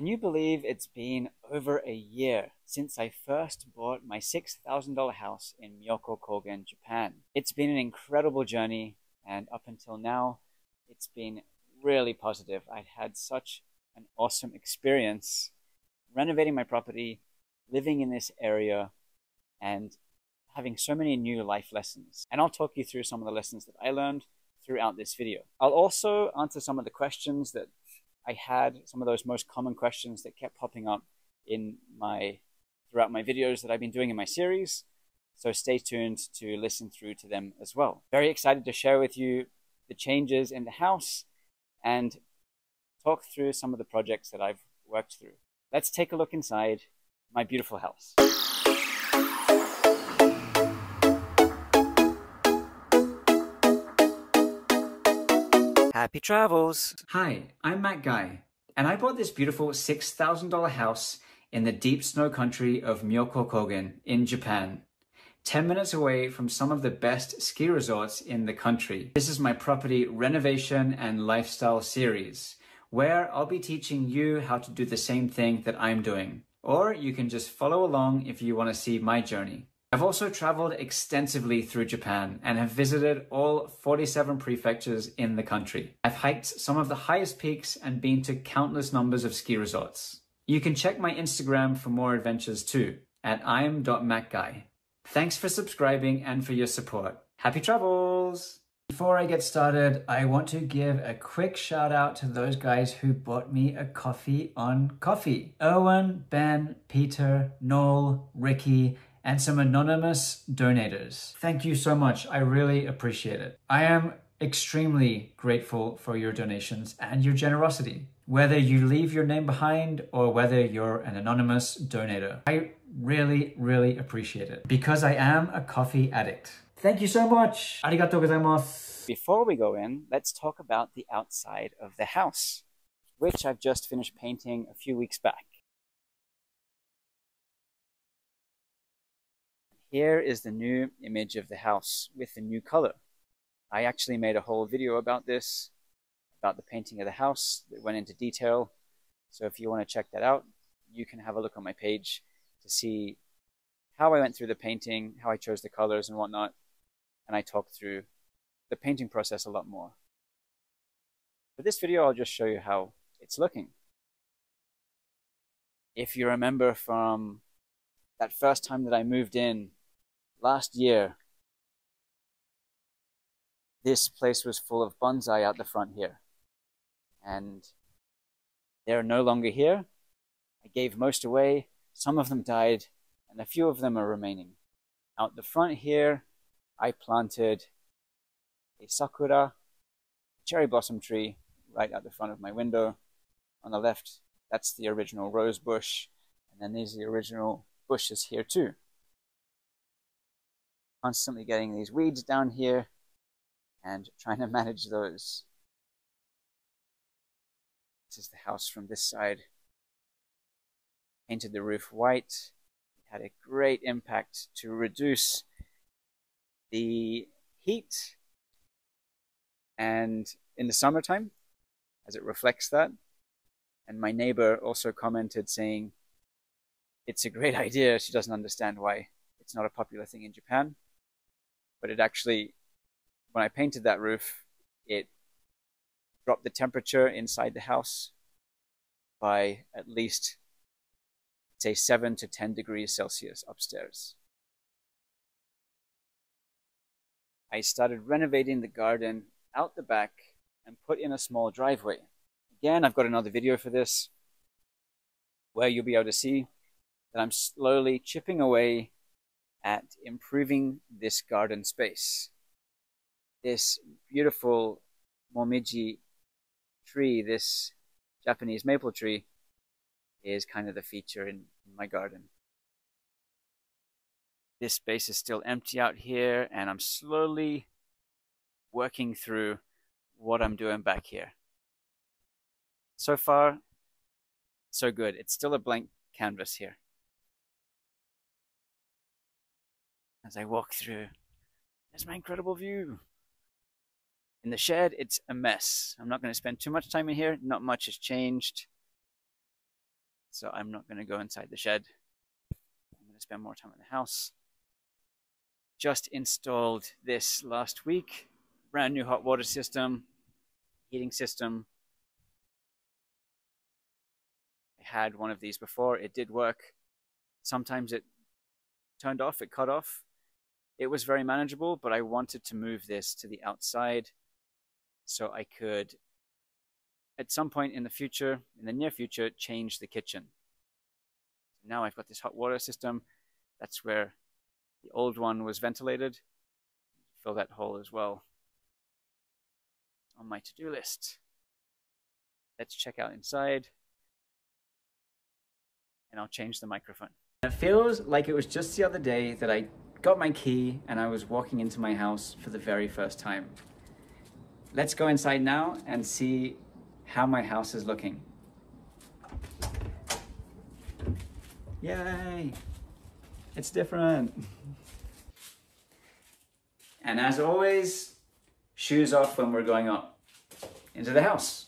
Can you believe it's been over a year since I first bought my $6,000 house in Myoko, Japan? It's been an incredible journey, and up until now, it's been really positive. I've had such an awesome experience renovating my property, living in this area, and having so many new life lessons. And I'll talk you through some of the lessons that I learned throughout this video. I'll also answer some of the questions that I had, some of those most common questions that kept popping up throughout my videos that I've been doing in my series. So stay tuned to listen through to them as well. Very excited to share with you the changes in the house and talk through some of the projects that I've worked through. Let's take a look inside my beautiful house. Happy travels! Hi, I'm Matt Guy, and I bought this beautiful $6,000 house in the deep snow country of Myoko in Japan, 10 minutes away from some of the best ski resorts in the country. This is my property renovation and lifestyle series, where I'll be teaching you how to do the same thing that I'm doing. Or you can just follow along if you want to see my journey. I've also traveled extensively through Japan and have visited all 47 prefectures in the country. I've hiked some of the highest peaks and been to countless numbers of ski resorts. You can check my Instagram for more adventures too, at im.macguy. Thanks for subscribing and for your support. Happy travels! Before I get started, I want to give a quick shout out to those guys who bought me a coffee on Ko-fi. Owen, Ben, Peter, Noel, Ricky, and some anonymous donators. Thank you so much. I really appreciate it. I am extremely grateful for your donations and your generosity. Whether you leave your name behind or whether you're an anonymous donator, I really, really appreciate it because I am a coffee addict. Thank you so much. Arigatou gozaimasu. Before we go in, let's talk about the outside of the house, which I've just finished painting a few weeks back. Here is the new image of the house with the new color. I actually made a whole video about this, about the painting of the house that went into detail. So if you want to check that out, you can have a look on my page to see how I went through the painting, how I chose the colors and whatnot. And I talked through the painting process a lot more. For this video, I'll just show you how it's looking. If you remember from that first time that I moved in last year, this place was full of bonsai out the front here. And they're no longer here. I gave most away. Some of them died, and a few of them are remaining. Out the front here, I planted a sakura, cherry blossom tree, right out the front of my window. On the left, that's the original rose bush. And then these are the original bushes here too. Constantly getting these weeds down here and trying to manage those. This is the house from this side. Painted the roof white. It had a great impact to reduce the heat and in the summertime as it reflects that. And my neighbor also commented saying it's a great idea. She doesn't understand why it's not a popular thing in Japan. But it actually, when I painted that roof, it dropped the temperature inside the house by at least, say, 7 to 10 degrees Celsius upstairs. I started renovating the garden out the back and put in a small driveway. Again, I've got another video for this where you'll be able to see that I'm slowly chipping away at improving this garden space. This beautiful momiji tree, this Japanese maple tree, is kind of the feature in my garden. This space is still empty out here, and I'm slowly working through what I'm doing back here. So far, so good. It's still a blank canvas here. As I walk through, there's my incredible view. In the shed, it's a mess. I'm not going to spend too much time in here. Not much has changed. So I'm not going to go inside the shed. I'm going to spend more time in the house. Just installed this last week. Brand new hot water system, heating system. I had one of these before. It did work. Sometimes it turned off, it cut off. It was very manageable, but I wanted to move this to the outside so I could, at some point in the future, in the near future, change the kitchen. Now I've got this hot water system. That's where the old one was ventilated. Fill that hole as well. On my to-do list. Let's check out inside. And I'll change the microphone. It feels like it was just the other day that I got my key and I was walking into my house for the very first time. Let's go inside now and see how my house is looking. Yay! It's different. And as always, shoes off when we're going up into the house.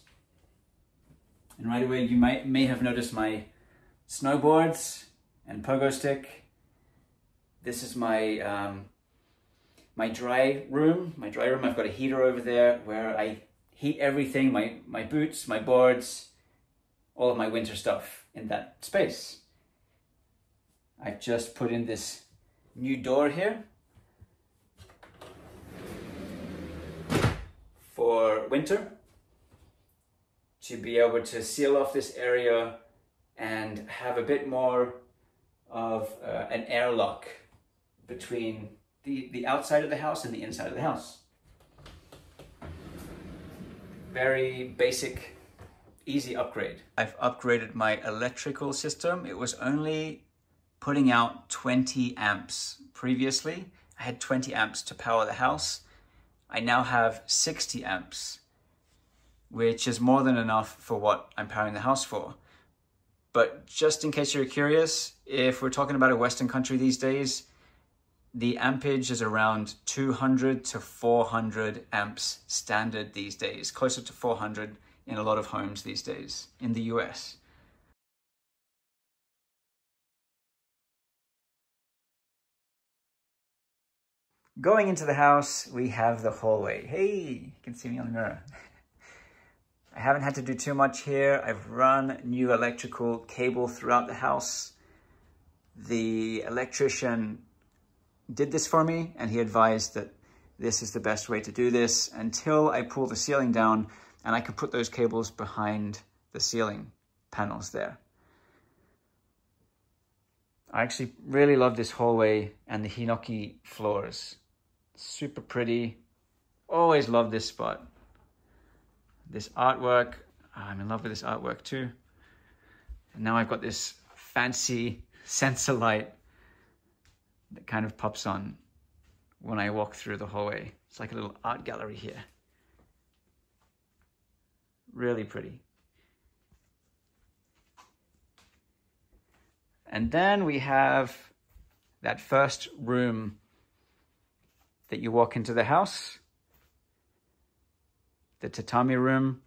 And right away you may have noticed my snowboards and pogo stick. This is my my dry room. I've got a heater over there where I heat everything, my boots, my boards, all of my winter stuff in that space. I've just put in this new door here for winter to be able to seal off this area and have a bit more of an airlock between the outside of the house and the inside of the house. Very basic, easy upgrade. I've upgraded my electrical system. It was only putting out 20 amps previously. I had 20 amps to power the house. I now have 60 amps, which is more than enough for what I'm powering the house for. But just in case you're curious, if we're talking about a Western country these days, the ampage is around 200 to 400 amps standard these days, closer to 400 in a lot of homes these days in the US. Going into the house, we have the hallway. Hey, you can see me on the mirror. I haven't had to do too much here. I've run new electrical cable throughout the house. The electrician did this for me and he advised that this is the best way to do this until I pull the ceiling down and I can put those cables behind the ceiling panels there. I actually really love this hallway and the hinoki floors. Super pretty. Always love this spot. This artwork, I'm in love with this artwork too. And now I've got this fancy sensor light that kind of pops on when I walk through the hallway. It's like a little art gallery here. Really pretty. And then we have that first room that you walk into the house. The tatami room.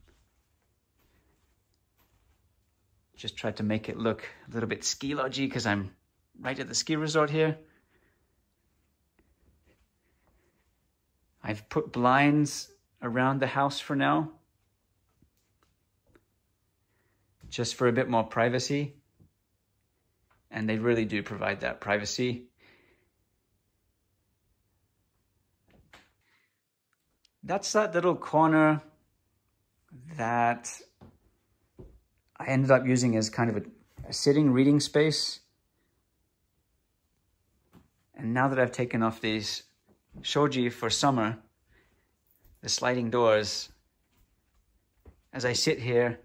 Just tried to make it look a little bit ski lodgy because I'm right at the ski resort here. I've put blinds around the house for now, just for a bit more privacy. And they really do provide that privacy. That's that little corner that I ended up using as kind of a sitting reading space. And now that I've taken off these shoji for summer, the sliding doors, as I sit here,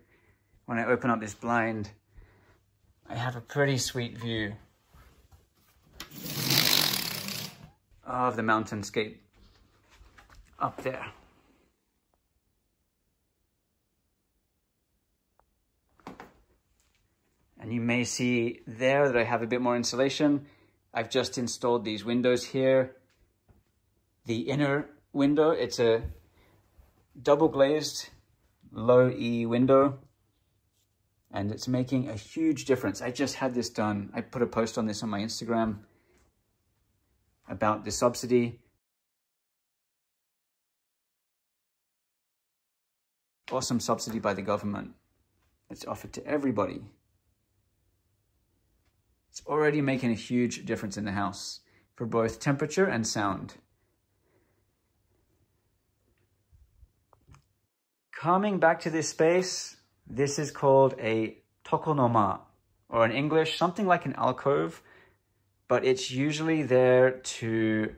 when I open up this blind, I have a pretty sweet view of the mountainscape up there. And you may see there that I have a bit more insulation. I've just installed these windows here. The inner window, it's a double glazed low E window. and it's making a huge difference. I just had this done. I put a post on this on my Instagram about the subsidy. Awesome subsidy by the government. It's offered to everybody. It's already making a huge difference in the house for both temperature and sound. Coming back to this space, this is called a tokonoma, or in English, something like an alcove, but it's usually there to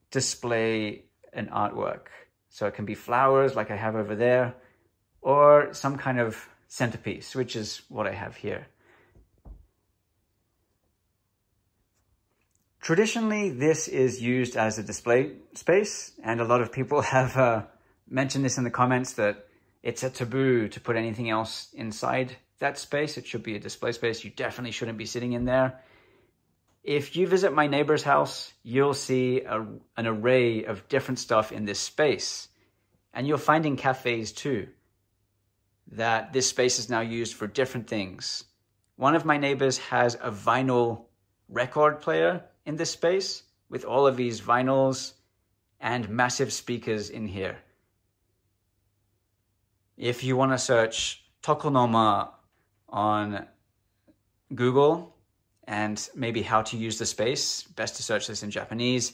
display an artwork. So it can be flowers like I have over there, or some kind of centerpiece, which is what I have here. Traditionally, this is used as a display space, and a lot of people have mentioned this in the comments that it's a taboo to put anything else inside that space. It should be a display space. You definitely shouldn't be sitting in there. If you visit my neighbor's house, you'll see an array of different stuff in this space. And you'll find in cafes too, that this space is now used for different things. One of my neighbors has a vinyl record player in this space with all of these vinyls and massive speakers in here. If you want to search tokonoma on Google and maybe how to use the space, best to search this in Japanese,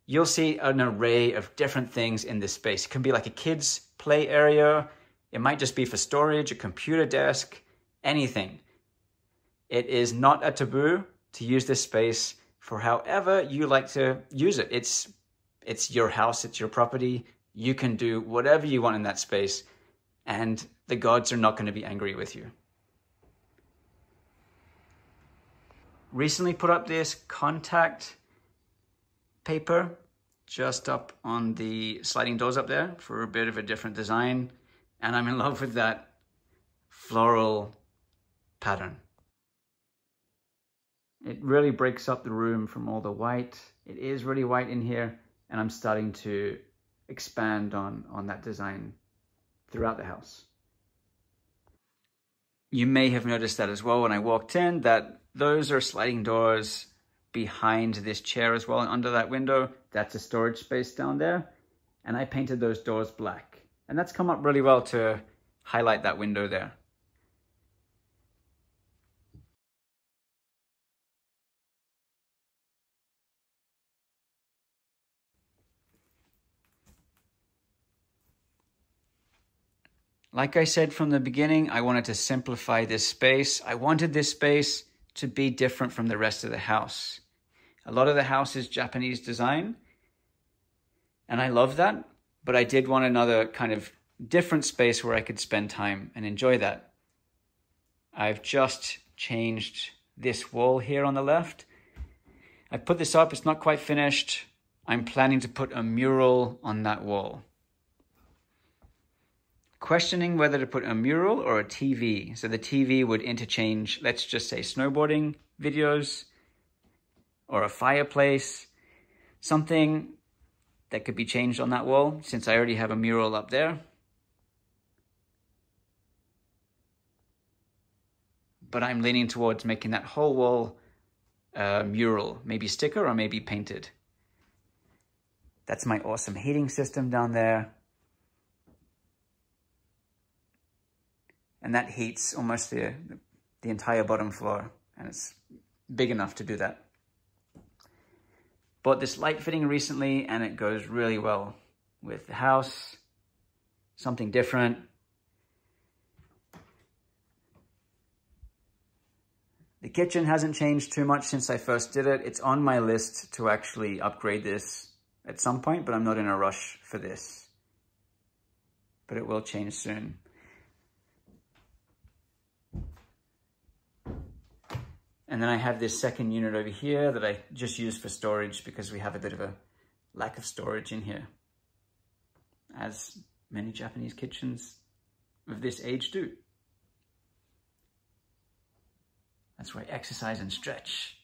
you'll see an array of different things in this space. It can be like a kid's play area. It might just be for storage, a computer desk, anything. It is not a taboo to use this space for however you like to use it. It's your house, it's your property. You can do whatever you want in that space, and the gods are not going to be angry with you. Recently put up this contact paper just up on the sliding doors up there for a bit of a different design, and I'm in love with that floral pattern. It really breaks up the room from all the white. It is really white in here, and I'm starting to expand on that design throughout the house. You may have noticed that as well when I walked in, that those are sliding doors behind this chair as well, and under that window, that's a storage space down there. And I painted those doors black. And that's come up really well to highlight that window there. Like I said from the beginning, I wanted to simplify this space. I wanted this space to be different from the rest of the house. A lot of the house is Japanese design, and I love that, but I did want another kind of different space where I could spend time and enjoy that. I've just changed this wall here on the left. I put this up, it's not quite finished. I'm planning to put a mural on that wall. Questioning whether to put a mural or a TV. So the TV would interchange, let's just say snowboarding videos, or a fireplace, something that could be changed on that wall, since I already have a mural up there. But I'm leaning towards making that whole wall mural, maybe sticker or maybe painted. That's my awesome heating system down there. And that heats almost the entire bottom floor, and it's big enough to do that. Bought this light fitting recently, and it goes really well with the house. Something different. The kitchen hasn't changed too much since I first did it. It's on my list to actually upgrade this at some point, but I'm not in a rush for this. But it will change soon. And then I have this second unit over here that I just use for storage because we have a bit of a lack of storage in here, as many Japanese kitchens of this age do. That's where I exercise and stretch.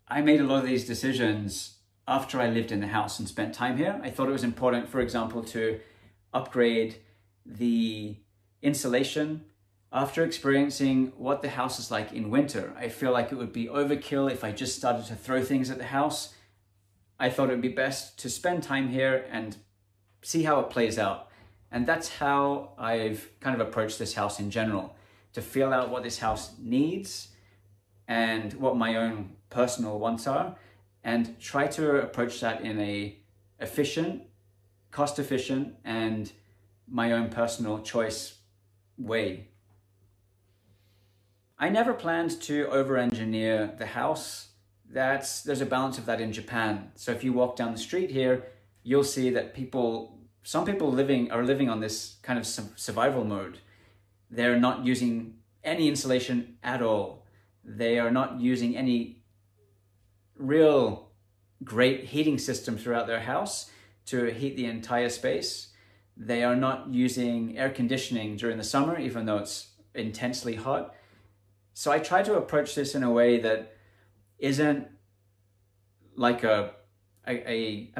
I made a lot of these decisions after I lived in the house and spent time here. I thought it was important, for example, to upgrade the Insulation. After experiencing what the house is like in winter, I feel like it would be overkill if I just started to throw things at the house. I thought it would be best to spend time here and see how it plays out. And that's how I've kind of approached this house in general, to feel out what this house needs and what my own personal wants are, and try to approach that in a efficient, cost efficient, and my own personal choice way. I never planned to over-engineer the house. There's a balance of that in Japan. So if you walk down the street here, you'll see that some people are living on this kind of survival mode. They're not using any insulation at all. They are not using any real great heating system throughout their house to heat the entire space. They are not using air conditioning during the summer, even though it's intensely hot. So I try to approach this in a way that isn't like a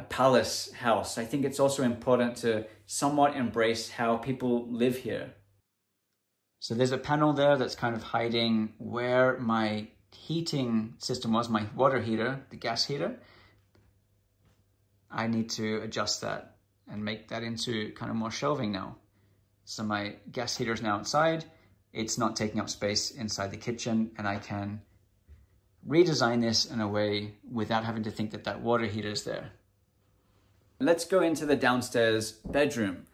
palace house. I think it's also important to somewhat embrace how people live here. So there's a panel there that's kind of hiding where my heating system was, my water heater, the gas heater. I need to adjust that and make that into kind of more shelving now. So my gas heater is now outside. It's not taking up space inside the kitchen, and I can redesign this in a way without having to think that that water heater is there. Let's go into the downstairs bedroom.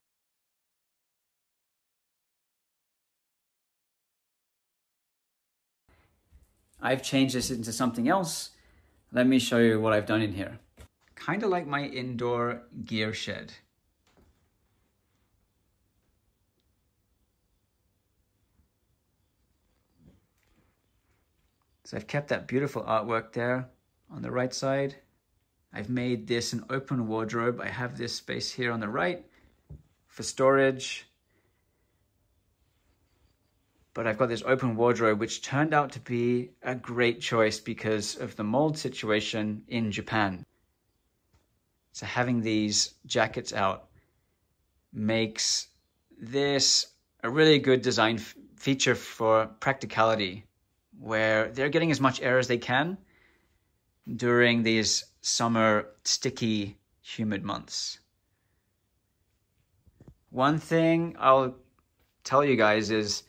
I've changed this into something else. Let me show you what I've done in here. Kind of like my indoor gear shed. So I've kept that beautiful artwork there on the right side. I've made this an open wardrobe. I have this space here on the right for storage. But I've got this open wardrobe, which turned out to be a great choice because of the mold situation in Japan. So having these jackets out makes this a really good design feature for practicality, where they're getting as much air as they can during these summer, sticky, humid months. One thing I'll tell you guys is,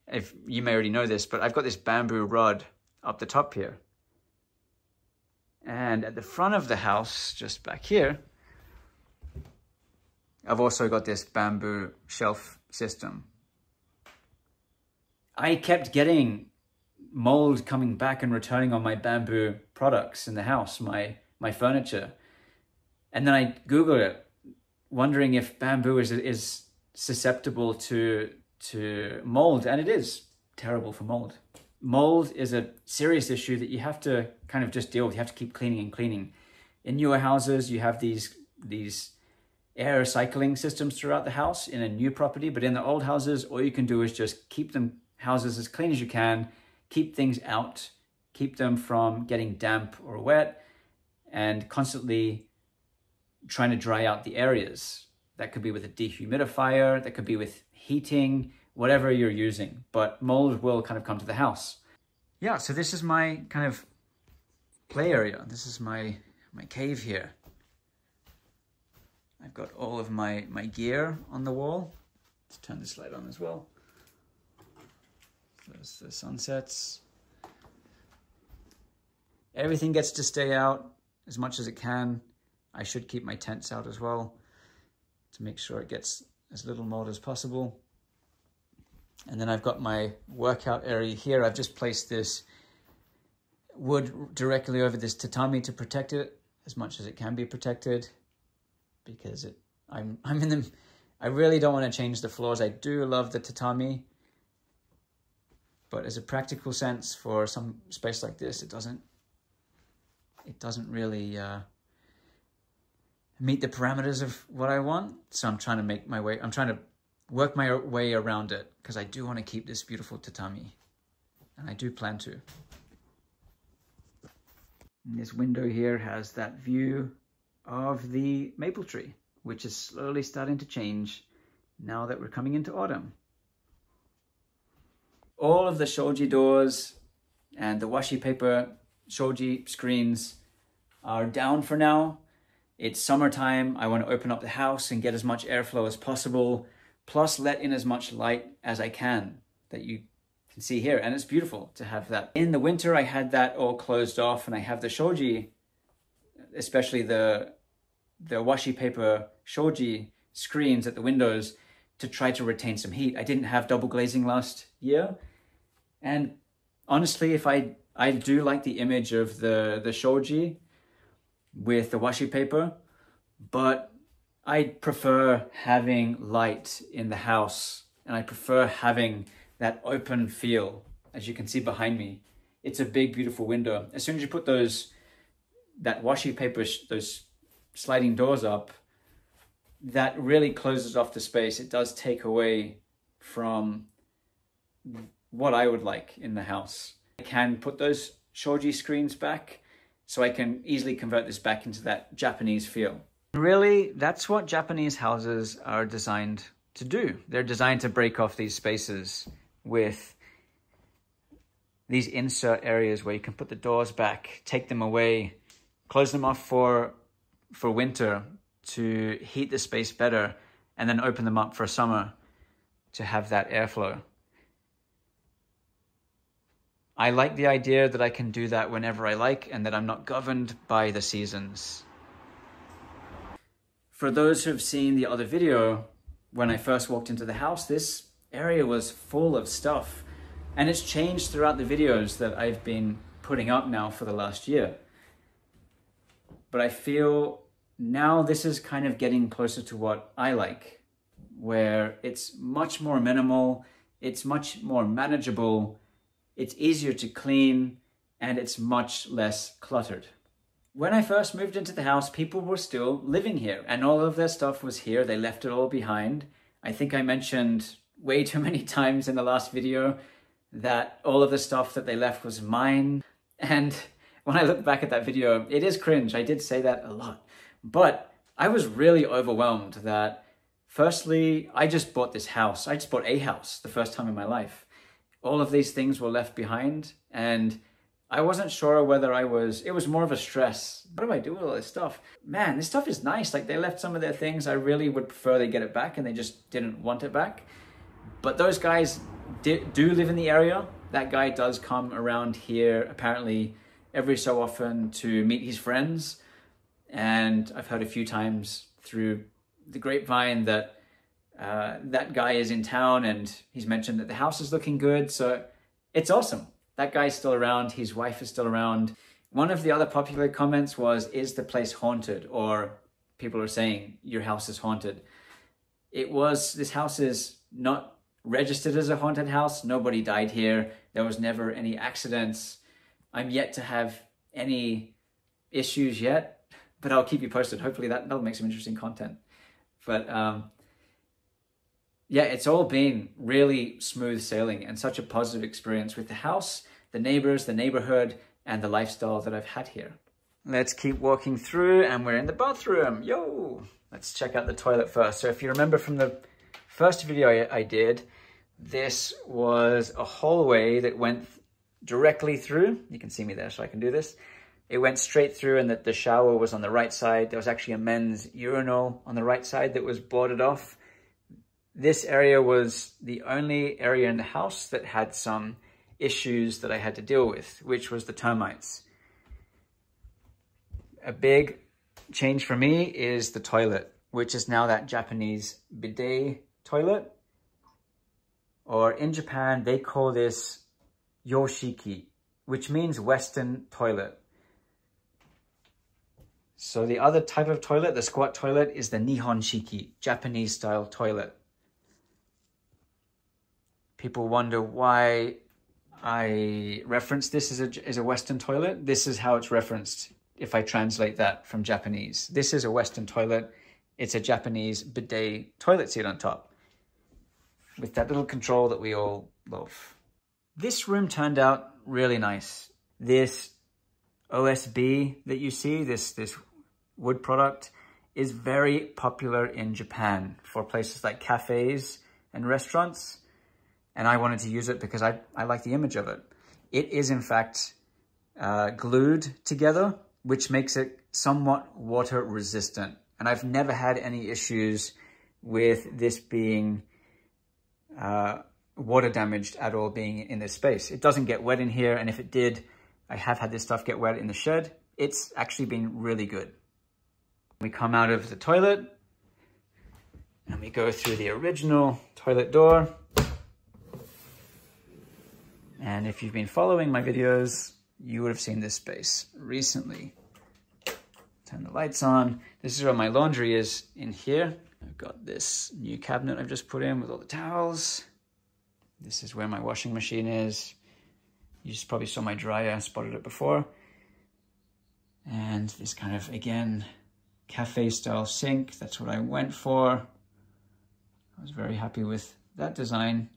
if you may already know this, but I've got this bamboo rod up the top here. And at the front of the house, just back here, I've also got this bamboo shelf system. I kept getting mold coming back and returning on my bamboo products in the house, my furniture. And then I Googled it, wondering if bamboo is susceptible to mold, and it is terrible for mold. Mold is a serious issue that you have to kind of just deal with. You have to keep cleaning and cleaning. In newer houses, you have these air cycling systems throughout the house in a new property, but in the old houses, all you can do is just keep them houses as clean as you can, keep things out, keep them from getting damp or wet, and constantly trying to dry out the areas. That could be with a dehumidifier, that could be with heating, whatever you're using, but mold will kind of come to the house. Yeah, so this is my kind of play area. This is my cave here. I've got all of my gear on the wall. Let's turn this light on as well. There's the sunsets. Everything gets to stay out as much as it can. I should keep my tents out as well to make sure it gets as little mold as possible. And then I've got my workout area here. I've just placed this wood directly over this tatami to protect it as much as it can be protected, because I really don't want to change the floors. I do love the tatami, but as a practical sense for some space like this, it doesn't really meet the parameters of what I want. So I'm trying to work my way around it, because I do want to keep this beautiful tatami, and I do plan to. And this window here has that view of the maple tree, which is slowly starting to change now that we're coming into autumn. All of the shoji doors and the washi paper shoji screens are down for now. It's summertime. I want to open up the house and get as much airflow as possible, plus let in as much light as I can that you can see here. And it's beautiful to have that. In the winter, I had that all closed off, and I have the shoji, especially the washi paper shoji screens at the windows to try to retain some heat. I didn't have double glazing last year. And honestly, if I do like the image of the shoji with the washi paper, but I prefer having light in the house, and I prefer having that open feel. As you can see behind me, it's a big, beautiful window. As soon as you put that washi paper, those sliding doors up, that really closes off the space. It does take away from what I would like in the house. I can put those shoji screens back, so I can easily convert this back into that Japanese feel. Really, that's what Japanese houses are designed to do. They're designed to break off these spaces with these insert areas where you can put the doors back, take them away, close them off for winter to heat the space better, and then open them up for summer to have that airflow. I like the idea that I can do that whenever I like, and that I'm not governed by the seasons. For those who have seen the other video, when I first walked into the house, this area was full of stuff, and it's changed throughout the videos that I've been putting up now for the last year. But I feel now this is kind of getting closer to what I like, where it's much more minimal, it's much more manageable, it's easier to clean, and it's much less cluttered. When I first moved into the house, people were still living here, and all of their stuff was here. They left it all behind. I think I mentioned way too many times in the last video that all of the stuff that they left was mine. And when I look back at that video, it is cringe. I did say that a lot. But I was really overwhelmed that, firstly, I just bought this house. I just bought a house the first time in my life. All of these things were left behind, and I wasn't sure whether it was more of a stress. What do I do with all this stuff? Man, this stuff is nice. Like, they left some of their things. I really would prefer they get it back, and they just didn't want it back. But those guys do live in the area. That guy does come around here apparently every so often to meet his friends. And I've heard a few times through the grapevine that that guy is in town, and he's mentioned that the house is looking good. So it's awesome. That guy's still around. His wife is still around. One of the other popular comments was, is the place haunted? Or people are saying, your house is haunted. This house is not registered as a haunted house. Nobody died here. There was never any accidents. I'm yet to have any issues yet, but I'll keep you posted. Hopefully that'll make some interesting content. But yeah, it's all been really smooth sailing and such a positive experience with the house, the neighbors, the neighborhood, and the lifestyle that I've had here. Let's keep walking through, and we're in the bathroom. Yo! Let's check out the toilet first. So if you remember from the first video I did, this was a hallway that went directly through. You can see me there, so I can do this. It went straight through, and the shower was on the right side. There was actually a men's urinal on the right side that was boarded off. This area was the only area in the house that had some issues that I had to deal with, which was the termites. A big change for me is the toilet, which is now that Japanese bidet toilet. Or in Japan, they call this yoshiki, which means Western toilet. So the other type of toilet, the squat toilet, is the Nihonshiki, Japanese style toilet. People wonder why I reference this as a Western toilet. This is how it's referenced if I translate that from Japanese. This is a Western toilet. It's a Japanese bidet toilet seat on top with that little control that we all love. This room turned out really nice. This OSB that you see, this wood product, is very popular in Japan for places like cafes and restaurants. and I wanted to use it because I like the image of it. It is in fact glued together, which makes it somewhat water resistant. And I've never had any issues with this being water damaged at all being in this space. It doesn't get wet in here, and if it did, I have had this stuff get wet in the shed. It's actually been really good. We come out of the toilet and we go through the original toilet door. And if you've been following my videos, you would have seen this space recently. Turn the lights on. This is where my laundry is in here. I've got this new cabinet I've just put in with all the towels. This is where my washing machine is. You just probably saw my dryer, spotted it before. And this kind of, again, cafe style sink. That's what I went for. I was very happy with that design.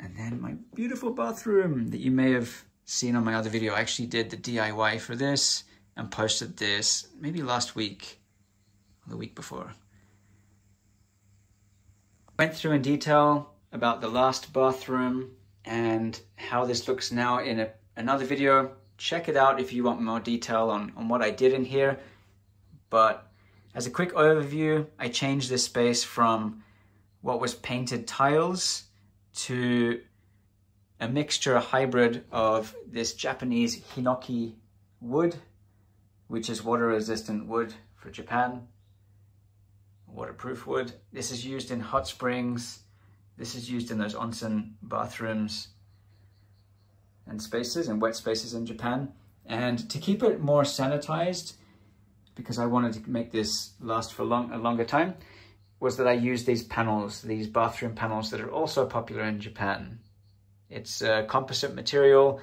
And then my beautiful bathroom that you may have seen on my other video. I actually did the DIY for this and posted this maybe last week or the week before. Went through in detail about the last bathroom and how this looks now in another video. Check it out if you want more detail on what I did in here. But as a quick overview, I changed this space from what was painted tiles to a mixture, a hybrid of this Japanese hinoki wood, which is water resistant wood for Japan, waterproof wood. This is used in hot springs. This is used in those onsen bathrooms and spaces and wet spaces in Japan. And to keep it more sanitized, because I wanted to make this last for a longer time, was that I used these panels, these bathroom panels that are also popular in Japan. It's a composite material.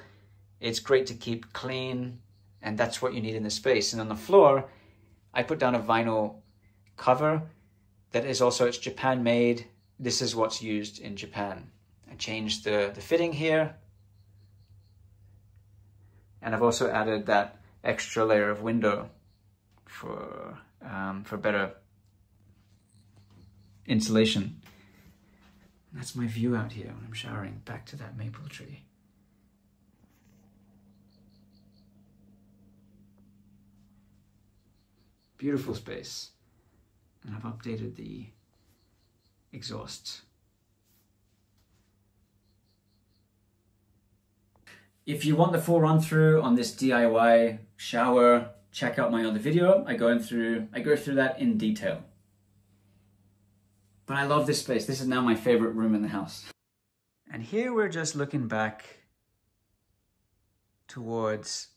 It's great to keep clean, and that's what you need in the space. And on the floor, I put down a vinyl cover that is also, it's Japan made. This is what's used in Japan. I changed the fitting here. And I've also added that extra layer of window for better insulation. That's my view out here when I'm showering, back to that maple tree. Beautiful space. And I've updated the exhausts. If you want the full run through on this DIY shower, check out my other video. I go through that in detail. But I love this space. This is now my favorite room in the house. And here we're just looking back towards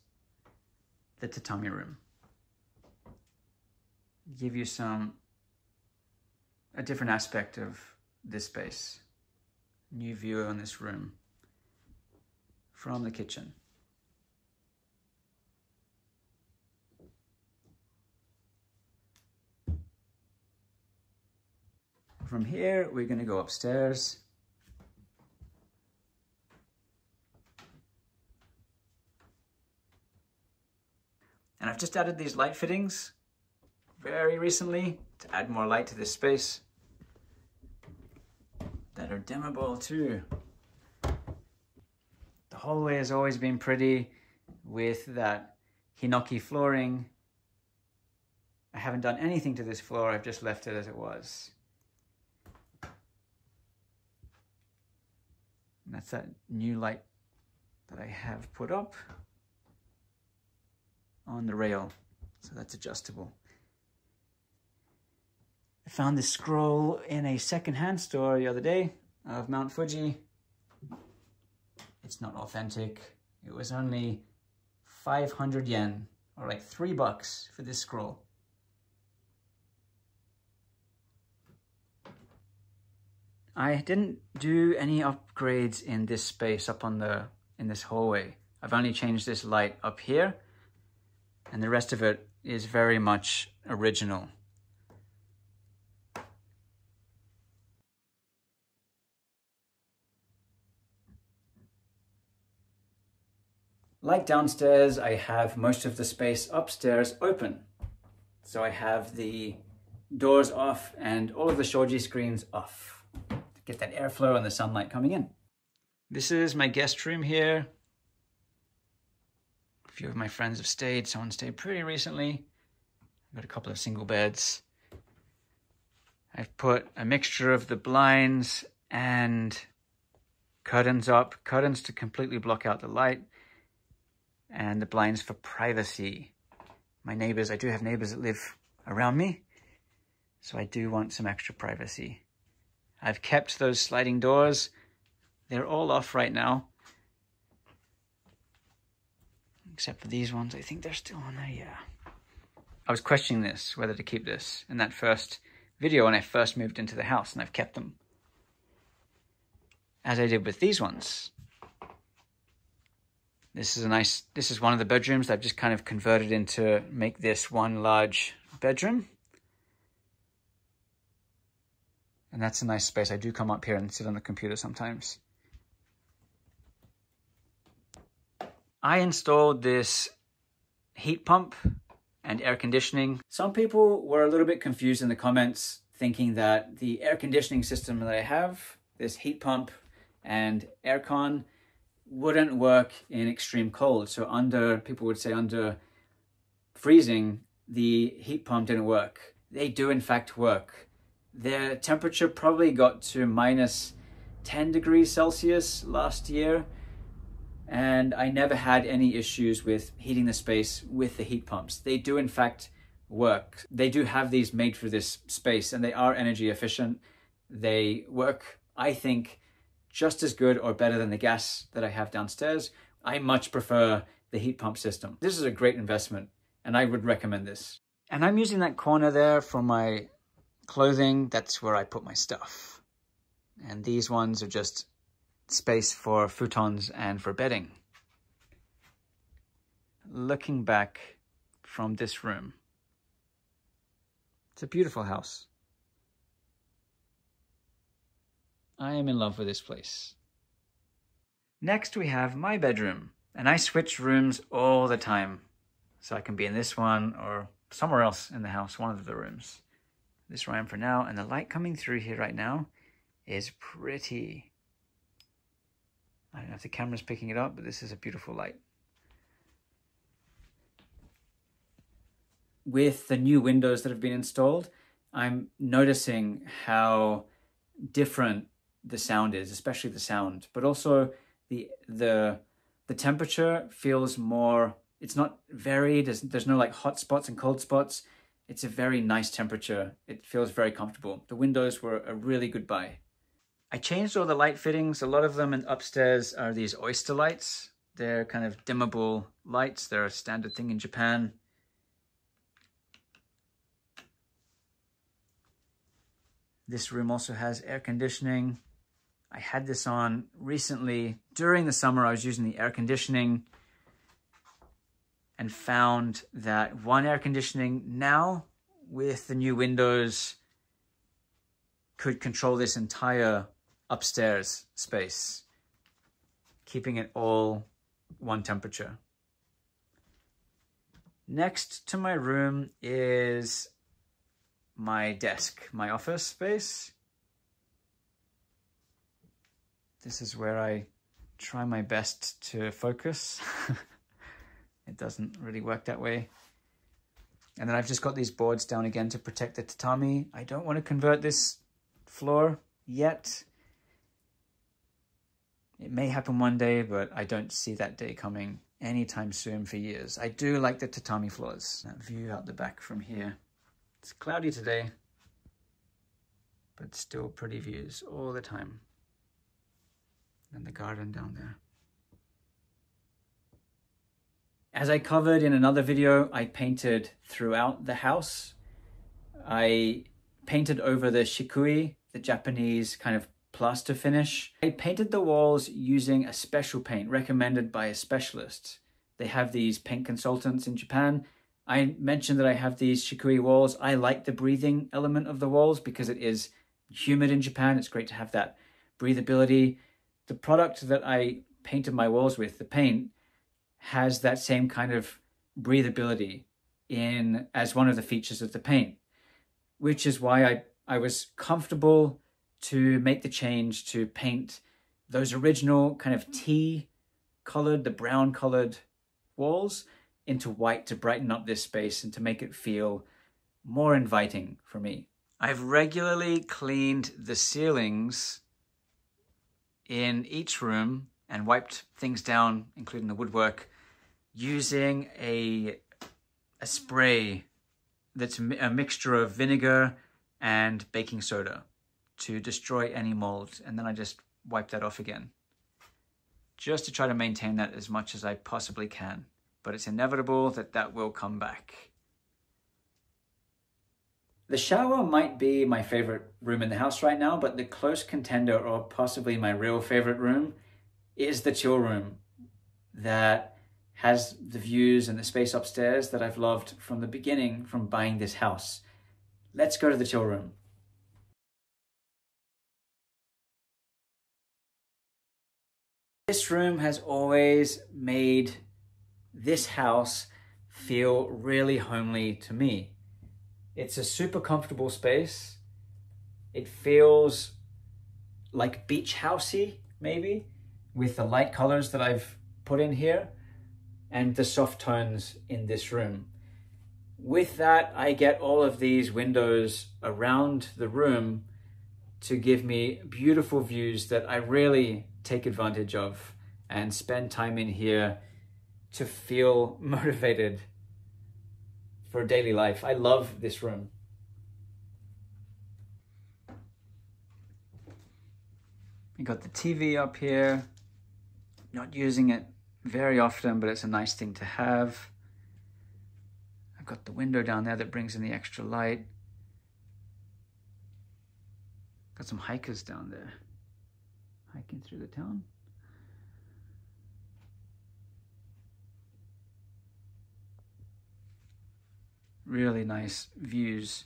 the tatami room. Give you a different aspect of this space. New view on this room from the kitchen. From here, we're going to go upstairs. And I've just added these light fittings very recently to add more light to this space that are dimmable too. The hallway has always been pretty with that hinoki flooring. I haven't done anything to this floor, I've just left it as it was. And that's that new light that I have put up on the rail. So that's adjustable. I found this scroll in a secondhand store the other day of Mount Fuji. It's not authentic. It was only 500 yen, or like $3 for this scroll. I didn't do any upgrades in this space up in this hallway. I've only changed this light up here, and the rest of it is very much original. Like downstairs, I have most of the space upstairs open. So I have the doors off and all of the shoji screens off. To get that airflow and the sunlight coming in. This is my guest room here. A few of my friends have stayed. Someone stayed pretty recently. I've got a couple of single beds. I've put a mixture of the blinds and curtains up. Curtains to completely block out the light, and the blinds for privacy. My neighbors, I do have neighbors that live around me, so I do want some extra privacy. I've kept those sliding doors. They're all off right now, except for these ones. I think they're still on there, yeah. I was questioning this, whether to keep this in that first video when I first moved into the house, and I've kept them. As I did with these ones. This is one of the bedrooms that I've just kind of converted into make this one large bedroom. And that's a nice space. I do come up here and sit on the computer sometimes. I installed this heat pump and air conditioning. Some people were a little bit confused in the comments, thinking that the air conditioning system that I have, this heat pump and aircon, wouldn't work in extreme cold. So people would say under freezing, the heat pump didn't work. They do in fact work. Their temperature probably got to minus 10 degrees Celsius last year, and I never had any issues with heating the space with the heat pumps. They do in fact work. They do have these made for this space, and they are energy efficient. They work, I think, just as good or better than the gas that I have downstairs. I much prefer the heat pump system. This is a great investment, and I would recommend this. And I'm using that corner there for my clothing. That's where I put my stuff. And these ones are just space for futons and for bedding. Looking back from this room, it's a beautiful house. I am in love with this place. Next we have my bedroom, and I switch rooms all the time. So I can be in this one or somewhere else in the house, one of the rooms. This is where I am for now, and the light coming through here right now is pretty. I don't know if the camera's picking it up, but this is a beautiful light. With the new windows that have been installed, I'm noticing how different the sound is, especially the sound, but also the temperature feels more, it's not varied. There's no like hot spots and cold spots. It's a very nice temperature. It feels very comfortable. The windows were a really good buy. I changed all the light fittings. A lot of them upstairs are these oyster lights. They're kind of dimmable lights. They're a standard thing in Japan. This room also has air conditioning. I had this on recently. During the summer, I was using the air conditioning and found that one air conditioning now with the new windows could control this entire upstairs space, keeping it all one temperature. Next to my room is my desk, my office space. This is where I try my best to focus. It doesn't really work that way. And then I've just got these boards down again to protect the tatami. I don't want to convert this floor yet. It may happen one day, but I don't see that day coming anytime soon for years. I do like the tatami floors. That view out the back from here. It's cloudy today, but still pretty views all the time. And the garden down there. As I covered in another video, I painted throughout the house. I painted over the shikui, the Japanese kind of plaster finish. I painted the walls using a special paint recommended by a specialist. They have these paint consultants in Japan. I mentioned that I have these shikui walls. I like the breathing element of the walls because it is humid in Japan. It's great to have that breathability. The product that I painted my walls with, the paint, has that same kind of breathability as one of the features of the paint, which is why I was comfortable to make the change to paint those original kind of tea colored, the brown colored walls into white to brighten up this space and to make it feel more inviting for me. I've regularly cleaned the ceilings in each room and wiped things down, including the woodwork, using a spray that's a mixture of vinegar and baking soda to destroy any mold. And then I just wipe that off again, just to try to maintain that as much as I possibly can. But it's inevitable that that will come back. The shower might be my favorite room in the house right now, but the close contender, or possibly my real favorite room, is the chill room that has the views and the space upstairs that I've loved from the beginning, from buying this house. Let's go to the chill room. This room has always made this house feel really homely to me. It's a super comfortable space. It feels like beach housey, maybe, with the light colors that I've put in here and the soft tones in this room. With that, I get all of these windows around the room to give me beautiful views that I really take advantage of and spend time in here to feel motivated for daily life. I love this room. We got the TV up here. Not using it very often, but it's a nice thing to have. I've got the window down there that brings in the extra light. Got some hikers down there, hiking through the town. Really nice views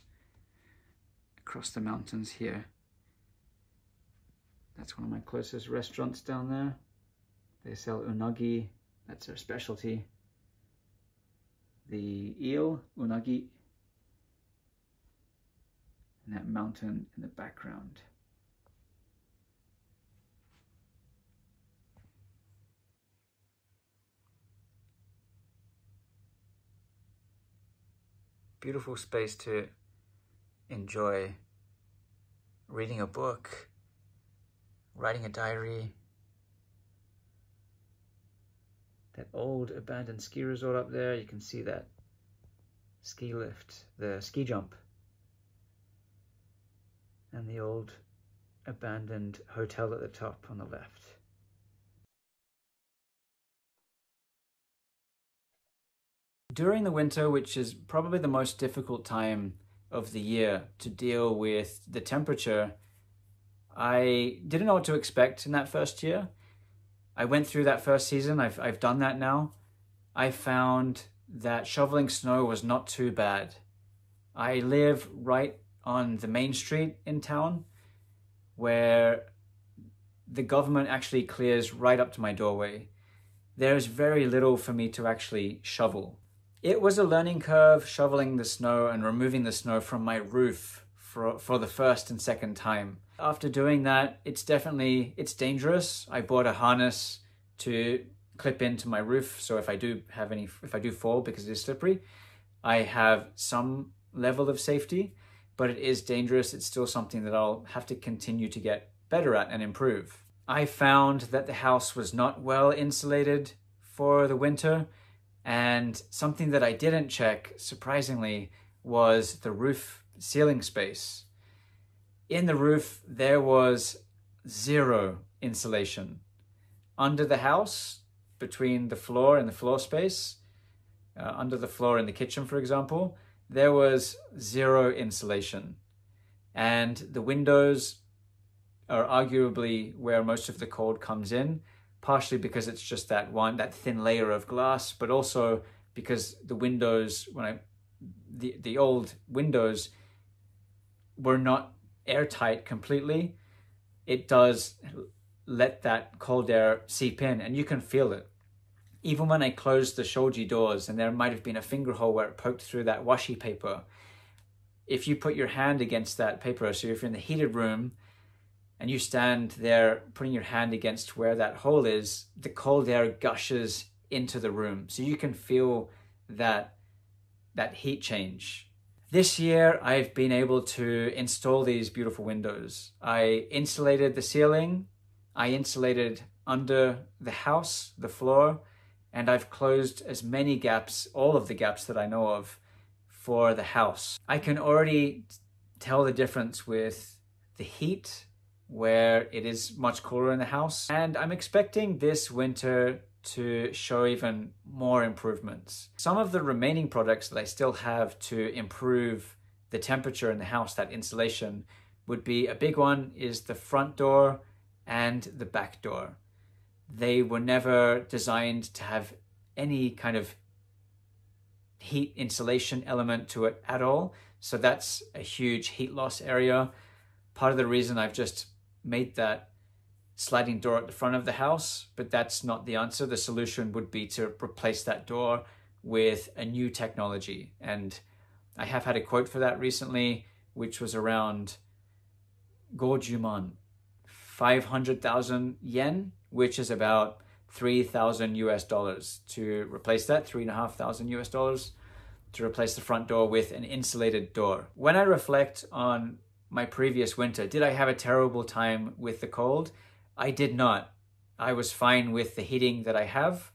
across the mountains here. That's one of my closest restaurants down there. They sell unagi, that's their specialty. The eel, unagi, and that mountain in the background. Beautiful space to enjoy reading a book, writing a diary. That old abandoned ski resort up there, you can see that ski lift, the ski jump, and the old abandoned hotel at the top on the left. During the winter, which is probably the most difficult time of the year to deal with the temperature, I didn't know what to expect in that first year. I went through that first season, I've done that now. I found that shoveling snow was not too bad. I live right on the main street in town where the government actually clears right up to my doorway. There's very little for me to actually shovel. It was a learning curve shoveling the snow and removing the snow from my roof for the first and second time. After doing that, it's dangerous. I bought a harness to clip into my roof, so if I do fall because it is slippery, I have some level of safety, but it is dangerous. It's still something that I'll have to continue to get better at and improve. I found that the house was not well insulated for the winter, and something that I didn't check, surprisingly, was the roof ceiling space. In the roof, there was zero insulation. Under the house, between the floor and the floor space, under the floor in the kitchen, for example, there was zero insulation. And the windows are arguably where most of the cold comes in, partially because it's just that thin layer of glass, but also because the windows, the old windows were not airtight completely. It does let that cold air seep in, and you can feel it. Even when I closed the shoji doors and there might have been a finger hole where it poked through that washi paper, if you put your hand against that paper, so if you're in the heated room and you stand there putting your hand against where that hole is, the cold air gushes into the room. So you can feel that heat change. This year, I've been able to install these beautiful windows. I insulated the ceiling, I insulated under the house, the floor, and I've closed as many gaps, all of the gaps that I know of, for the house. I can already tell the difference with the heat, where it is much cooler in the house. And I'm expecting this winter to show even more improvements. Some of the remaining products that I still have to improve the temperature in the house, that insulation, would be a big one is the front door and the back door. They were never designed to have any kind of heat insulation element to it at all. So that's a huge heat loss area. Part of the reason I've just made that sliding door at the front of the house, but that's not the answer. The solution would be to replace that door with a new technology. And I have had a quote for that recently, which was around Gojuman, 500,000 yen, which is about 3,000 US dollars to replace that, 3,500 US dollars to replace the front door with an insulated door. When I reflect on my previous winter, did I have a terrible time with the cold? I did not. I was fine with the heating that I have.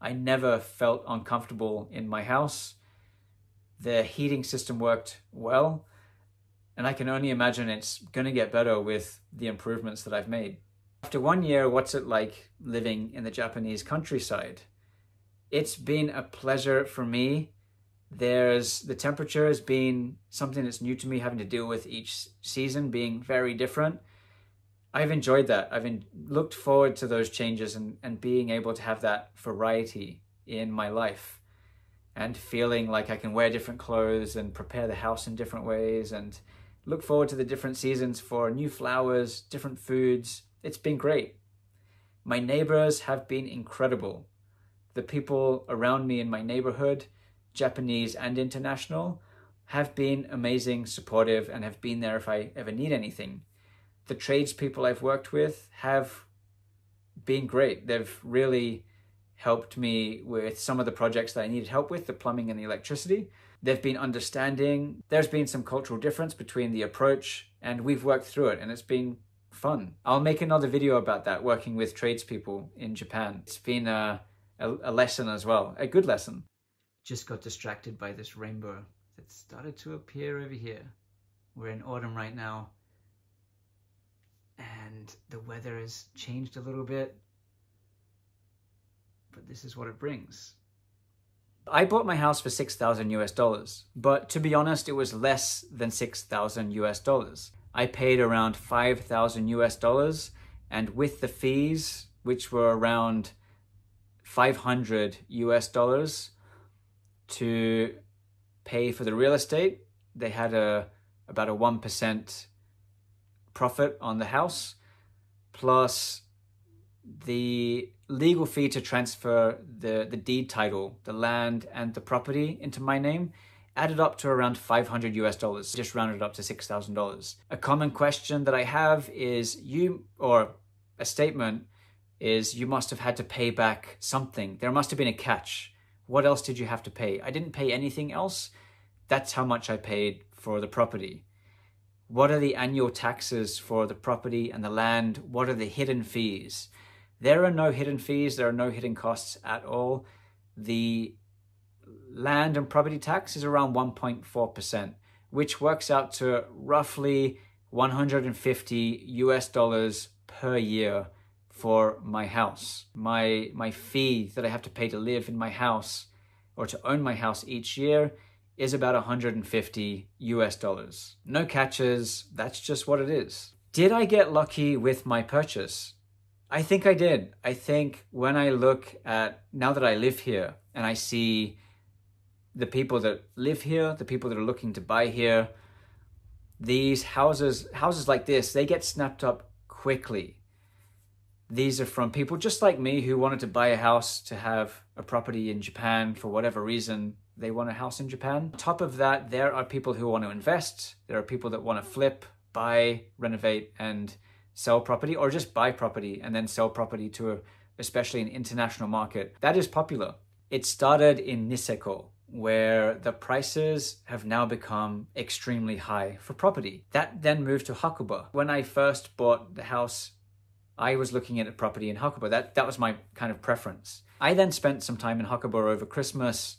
I never felt uncomfortable in my house. The heating system worked well, and I can only imagine it's going to get better with the improvements that I've made. After 1 year, what's it like living in the Japanese countryside? It's been a pleasure for me. The temperature has been something that's new to me, having to deal with each season being very different. I've enjoyed that. I've looked forward to those changes and being able to have that variety in my life and feeling like I can wear different clothes and prepare the house in different ways and look forward to the different seasons for new flowers, different foods. It's been great. My neighbors have been incredible. The people around me in my neighborhood, Japanese and international, have been amazing, supportive, and have been there if I ever need anything. The tradespeople I've worked with have been great. They've really helped me with some of the projects that I needed help with, the plumbing and the electricity. They've been understanding. There's been some cultural difference between the approach, and we've worked through it, and it's been fun. I'll make another video about that, working with tradespeople in Japan. It's been a lesson as well, a good lesson. Just got distracted by this rainbow that started to appear over here. We're in autumn right now, and the weather has changed a little bit, but this is what it brings. I bought my house for 6,000 US dollars, but to be honest, it was less than 6,000 US dollars. I paid around 5,000 US dollars, and with the fees, which were around 500 US dollars to pay for the real estate, they had about a 1% profit on the house, plus the legal fee to transfer the deed title, the land and the property into my name, added up to around 500 US dollars, just rounded up to $6,000. A common question that I have is you must have had to pay back something. There must have been a catch. What else did you have to pay? I didn't pay anything else. That's how much I paid for the property. What are the annual taxes for the property and the land? What are the hidden fees? There are no hidden fees. There are no hidden costs at all. The land and property tax is around 1.4%, which works out to roughly 150 US dollars per year for my house. My fee that I have to pay to live in my house or to own my house each year is about 150 US dollars. No catches, that's just what it is. Did I get lucky with my purchase? I think I did. I think when I look at, now that I live here and I see the people that live here, the people that are looking to buy here, these houses like this, they get snapped up quickly. These are from people just like me who wanted to buy a house to have a property in Japan for whatever reason. They want a house in Japan. On top of that, there are people who want to invest. There are people that want to flip, buy, renovate, and sell property or just buy property and then sell property to especially an international market. That is popular. It started in Niseko, where the prices have now become extremely high for property. That then moved to Hakuba. When I first bought the house, I was looking at a property in Hakuba. That was my kind of preference. I then spent some time in Hakuba over Christmas,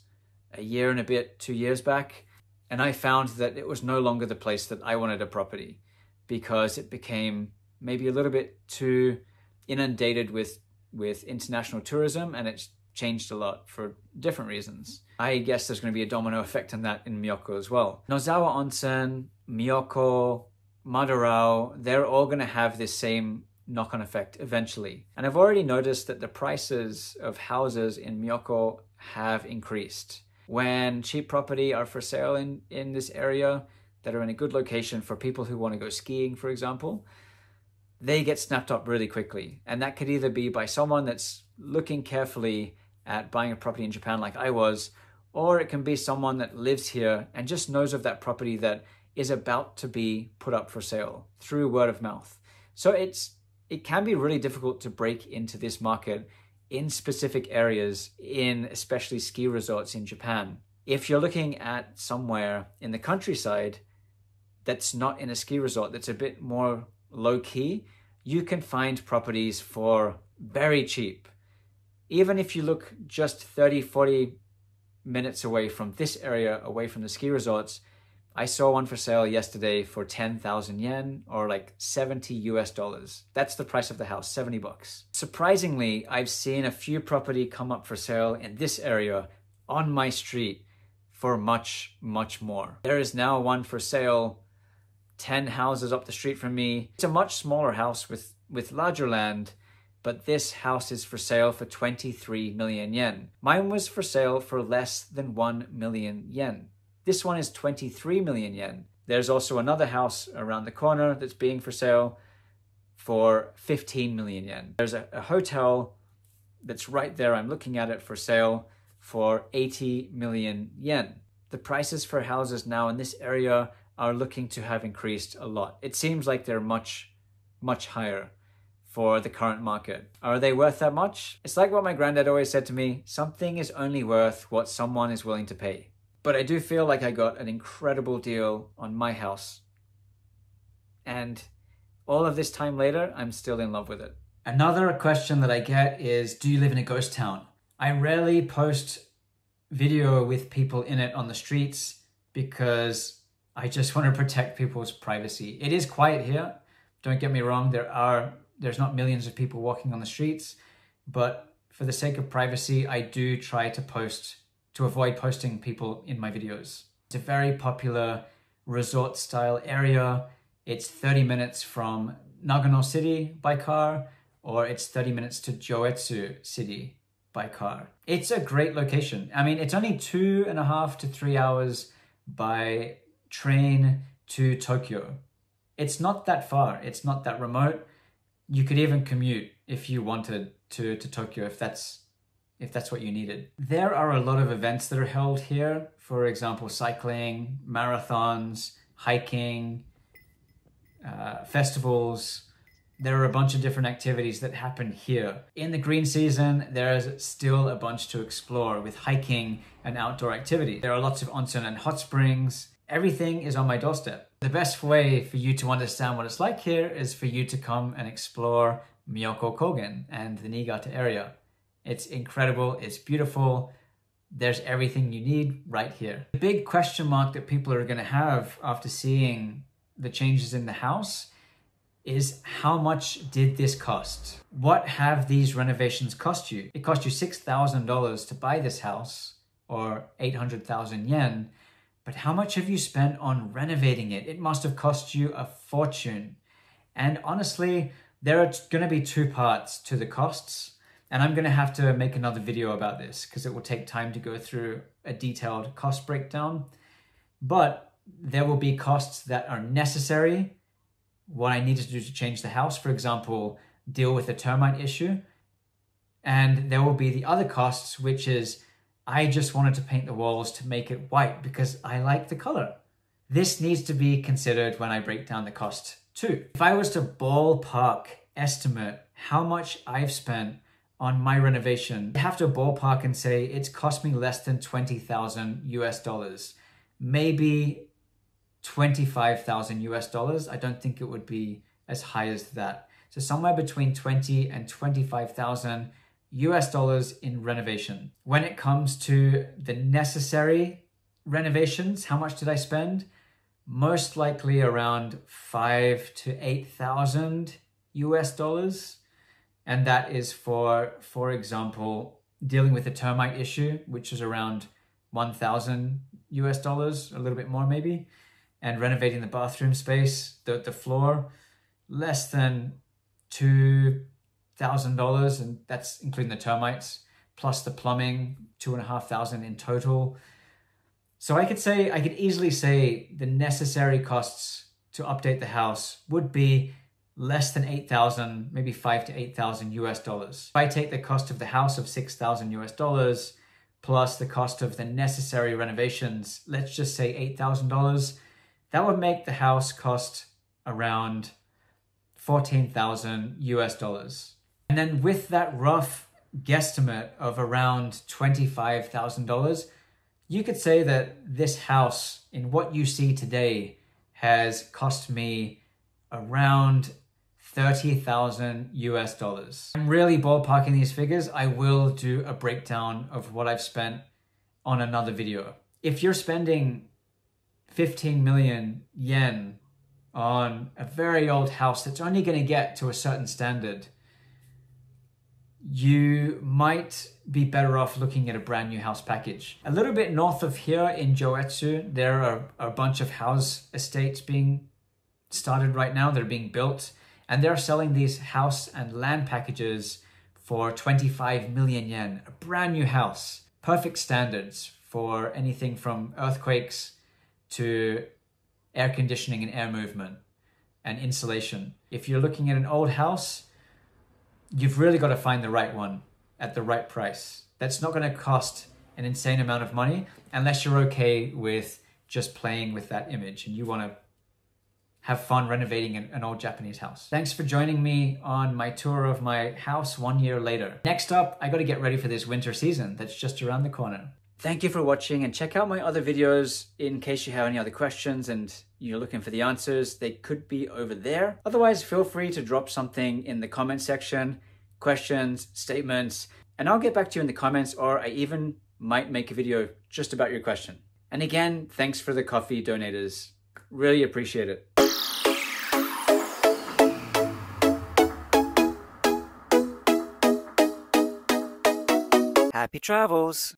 a year and a bit, 2 years back, and I found that it was no longer the place that I wanted a property because it became maybe a little bit too inundated with international tourism, and it's changed a lot for different reasons. I guess there's going to be a domino effect on that in Myoko as well. Nozawa Onsen, Myoko, Madarao, they're all going to have this same knock-on effect eventually. And I've already noticed that the prices of houses in Myoko have increased. When cheap property are for sale in this area that are in a good location for people who want to go skiing, for example, they get snapped up really quickly. And that could either be by someone that's looking carefully at buying a property in Japan like I was, or it can be someone that lives here and just knows of that property that is about to be put up for sale through word of mouth. So it can be really difficult to break into this market in specific areas, in especially ski resorts in Japan. If you're looking at somewhere in the countryside that's not in a ski resort, that's a bit more low-key, you can find properties for very cheap. Even if you look just 30-40 minutes away from this area, away from the ski resorts, I saw one for sale yesterday for 10,000 yen, or like $70 US. That's the price of the house, 70 bucks. Surprisingly, I've seen a few property come up for sale in this area on my street for much, much more. There is now one for sale 10 houses up the street from me. It's a much smaller house with larger land, but this house is for sale for 23 million yen. Mine was for sale for less than 1 million yen. This one is 23 million yen. There's also another house around the corner that's being for sale for 15 million yen. There's a hotel that's right there. I'm looking at it for sale for 80 million yen. The prices for houses now in this area are looking to have increased a lot. It seems like they're much, much higher for the current market. Are they worth that much? It's like what my granddad always said to me, something is only worth what someone is willing to pay. But I do feel like I got an incredible deal on my house. And all of this time later, I'm still in love with it. Another question that I get is, do you live in a ghost town? I rarely post video with people in it on the streets because I just want to protect people's privacy. It is quiet here. Don't get me wrong. There's not millions of people walking on the streets, but for the sake of privacy, I do try to avoid posting people in my videos. It's a very popular resort style area. It's 30 minutes from Nagano City by car, or it's 30 minutes to Joetsu City by car. It's a great location. I mean, it's only 2.5 to 3 hours by train to Tokyo. It's not that far. It's not that remote. You could even commute if you wanted to Tokyo, if that's what you needed. There are a lot of events that are held here. For example, cycling, marathons, hiking, festivals. There are a bunch of different activities that happen here. In the green season, there's still a bunch to explore with hiking and outdoor activities. There are lots of onsen and hot springs. Everything is on my doorstep. The best way for you to understand what it's like here is for you to come and explore Myoko Kogen and the Niigata area. It's incredible, it's beautiful. There's everything you need right here. The big question mark that people are gonna have after seeing the changes in the house is, how much did this cost? What have these renovations cost you? It cost you $6,000 to buy this house, or 800,000 yen, but how much have you spent on renovating it? It must have cost you a fortune. And honestly, there are gonna be two parts to the costs. And I'm gonna have to make another video about this because it will take time to go through a detailed cost breakdown. But there will be costs that are necessary, what I needed to do to change the house, for example, deal with the termite issue. And there will be the other costs, which is, I just wanted to paint the walls to make it white because I like the color. This needs to be considered when I break down the cost 2. If I was to ballpark estimate how much I've spent on my renovation, I have to ballpark and say it's cost me less than 20,000 US dollars. Maybe 25,000 US dollars. I don't think it would be as high as that. So somewhere between 20 and 25,000 US dollars in renovation. When it comes to the necessary renovations, how much did I spend? Most likely around 5 to 8,000 US dollars. And that is for example, dealing with the termite issue, which is around 1,000 US dollars, a little bit more maybe. And renovating the bathroom space, the floor, less than $2,000, and that's including the termites, plus the plumbing, 2,500 in total. So I could easily say the necessary costs to update the house would be less than 8,000, maybe 5 to 8,000 US dollars. If I take the cost of the house of 6,000 US dollars plus the cost of the necessary renovations, let's just say $8,000, that would make the house cost around 14,000 US dollars. And then with that rough guesstimate of around $25,000, you could say that this house in what you see today has cost me around 30,000 US dollars. I'm really ballparking these figures. I will do a breakdown of what I've spent on another video. If you're spending 15 million yen on a very old house that's only going to get to a certain standard, you might be better off looking at a brand new house package. A little bit north of here in Joetsu, there are a bunch of house estates being started right now. They're being built, and they're selling these house and land packages for 25 million yen. A brand new house, perfect standards for anything from earthquakes to air conditioning and air movement and insulation. If you're looking at an old house, you've really got to find the right one at the right price. That's not going to cost an insane amount of money unless you're okay with just playing with that image and you want to have fun renovating an old Japanese house. Thanks for joining me on my tour of my house 1 year later. Next up, I got to get ready for this winter season that's just around the corner. Thank you for watching, and check out my other videos in case you have any other questions and you're looking for the answers. They could be over there. Otherwise, feel free to drop something in the comment section, questions, statements, and I'll get back to you in the comments, or I even might make a video just about your question. And again, thanks for the coffee donators. Really appreciate it. Happy travels!